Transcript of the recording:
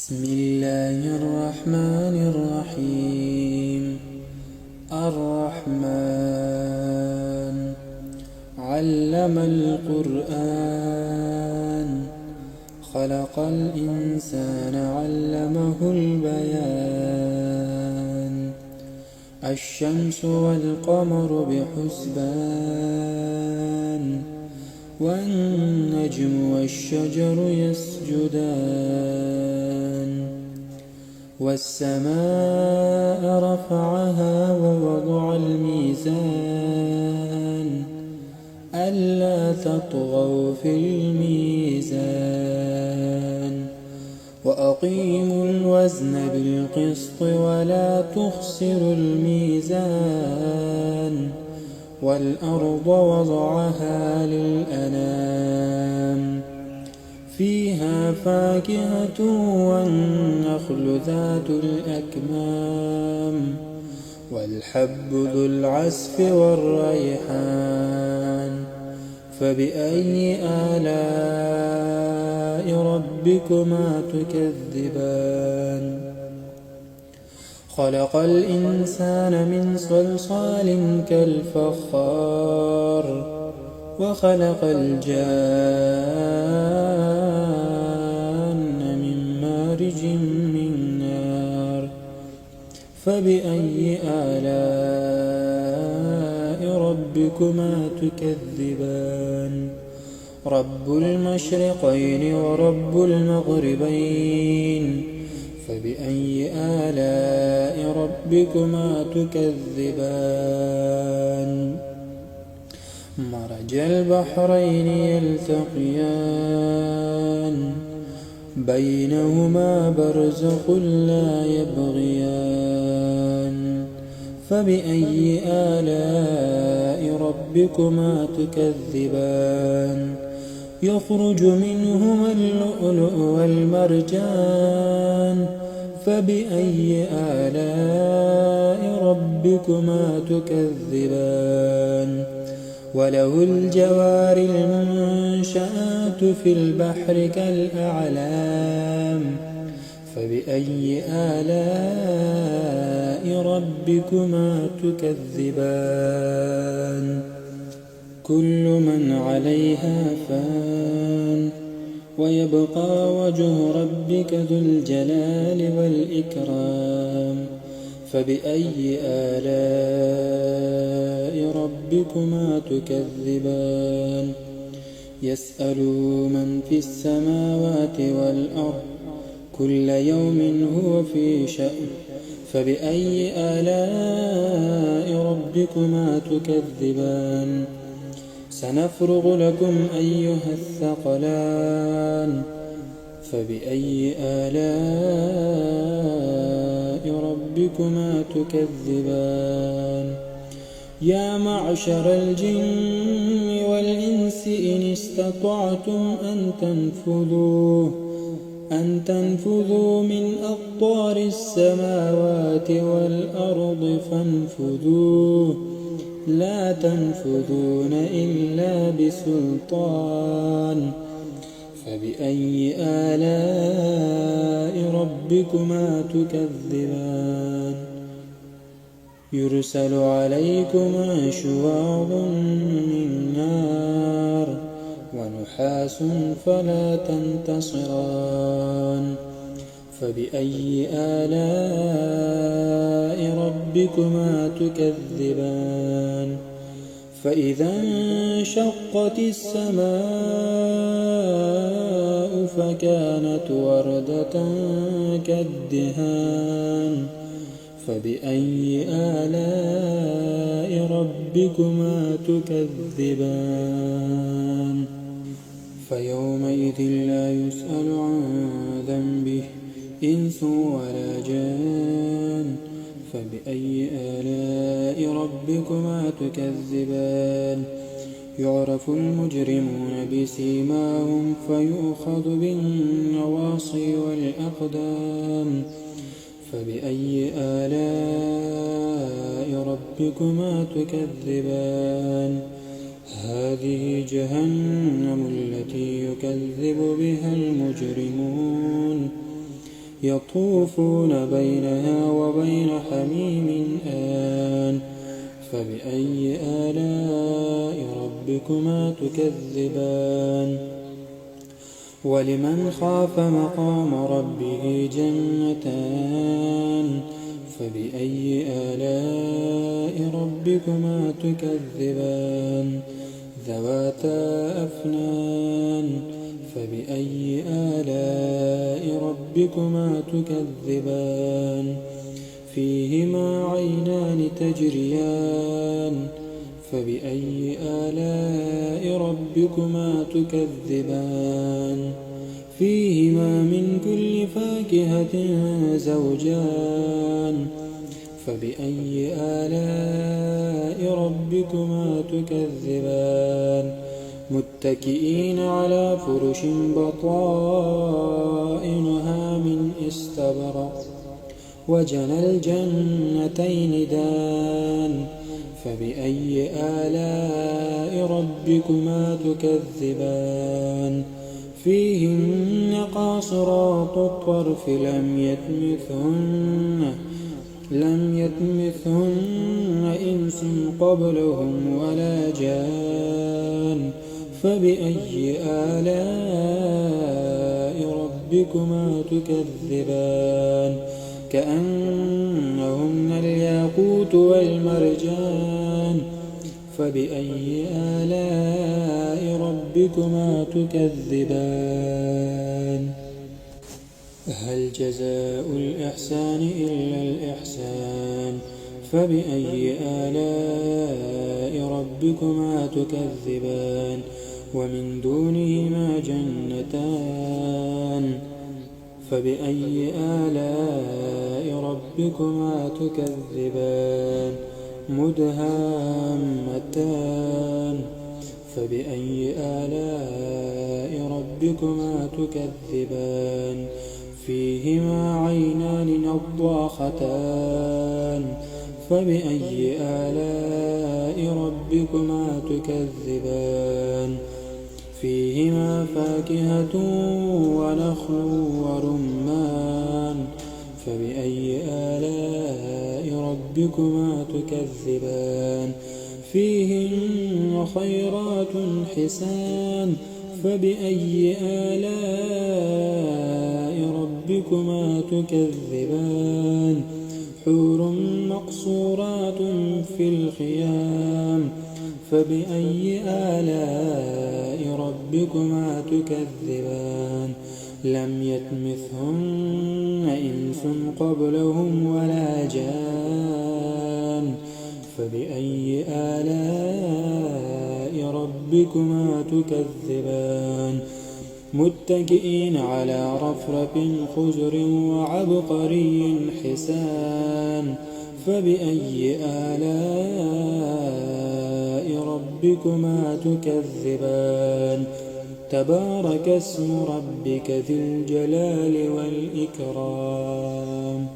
بسم الله الرحمن الرحيم. الرحمن علم القرآن خلق الإنسان علمه البيان. الشمس والقمر بحسبان والنجم والشجر يسجدان. والسماء رفعها ووضع الميزان ألا تطغوا في الميزان. وأقيموا الوزن بالقسط ولا تخسروا الميزان. والأرض وضعها للأنام فيها فاكهة والنخل ذات الأكمام والحب ذو العصف والريحان. فبأي آلاء ربكما تكذبان؟ خلق الإنسان من صلصال كالفخار وخلق الجان من مارج من نار. فبأي آلاء ربكما تكذبان؟ رب المشرقين ورب المغربين. فبأي آلاء ربكما تكذبان؟ مرج البحرين يلتقيان بينهما برزخ لا يبغيان. فبأي آلاء ربكما تكذبان؟ يخرج منهما اللؤلؤ والمرجان. فبأي آلاء ربكما تكذبان؟ وله الجوار المنشآت في البحر كالأعلام. فبأي آلاء ربكما تكذبان؟ كل من عليها فان ويبقى وجه ربك ذو الجلال والإكرام. فبأي آلاء ربكما تكذبان؟ يسأله من في السماوات والأرض كل يوم هو في شأن. فبأي آلاء ربكما تكذبان؟ سنفرغ لكم أيها الثقلان. فبأي آلاء ربكما تكذبان؟ يا معشر الجن والإنس إن استطعتم أن تنفذوا من أقطار السماوات والأرض فانفذوا لا تنفذون إلا بسلطان. فبأي آلاء ربكما تكذبان؟ يرسل عليكما شواظ من نار ونحاس فلا تنتصران. فبأي آلاء ربكما تكذبان؟ فإذا انشقت السماء فكانت وردة كالدهان. فبأي آلاء ربكما تكذبان؟ فيومئذ لا يسأل عن ذنبه إنس ولا جان. فبأي آلاء ربكما تكذبان؟ يعرف المجرمون بسيماهم فيؤخذ بالنواصي والأقدام. فبأي آلاء ربكما تكذبان؟ هذه جهنم التي يكذب بها المجرمون يطوفون بينها وبين حميم آن فبأي آلاء ربكما تكذبان ولمن خاف مقام ربه جنتان فبأي آلاء ربكما تكذبان ذواتا أفنان فبأي آلاء ربكما تكذبان فيهما عينان تجريان فبأي آلاء ربكما تكذبان فيهما من كل فاكهة زوجان فبأي آلاء ربكما تكذبان متكئين على فرش بطائنها من استبرق وجنى الجنتين دان فبأي آلاء ربكما تكذبان فيهن قاصرات الطرف لم يطمثهن إنس قبلهم ولا جان فبأي آلاء ربكما تكذبان كأنهن الياقوت والمرجان فبأي آلاء ربكما تكذبان هل جزاء الإحسان إلا الإحسان فبأي آلاء ربكما تكذبان ومن دونهما جنتان فبأي آلاء ربكما تكذبان مدهامتان فبأي آلاء ربكما تكذبان فيهما عينان نضاختان فبأي آلاء ربكما تكذبان فيهما فاكهة ونخل ورمان فبأي آلاء ربكما تكذبان فيهن خيرات حسان فبأي آلاء ربكما تكذبان حور مقصورات في الخيام فبأي آلاء ربكما تكذبان لم يطمثهن إنس قبلهم ولا جان فبأي آلاء ربكما تكذبان متكئين على رفرف خضر وعبقري حسان فبأي آلاء ربكما تكذبان تبارك اسم ربك ذي الجلال والإكرام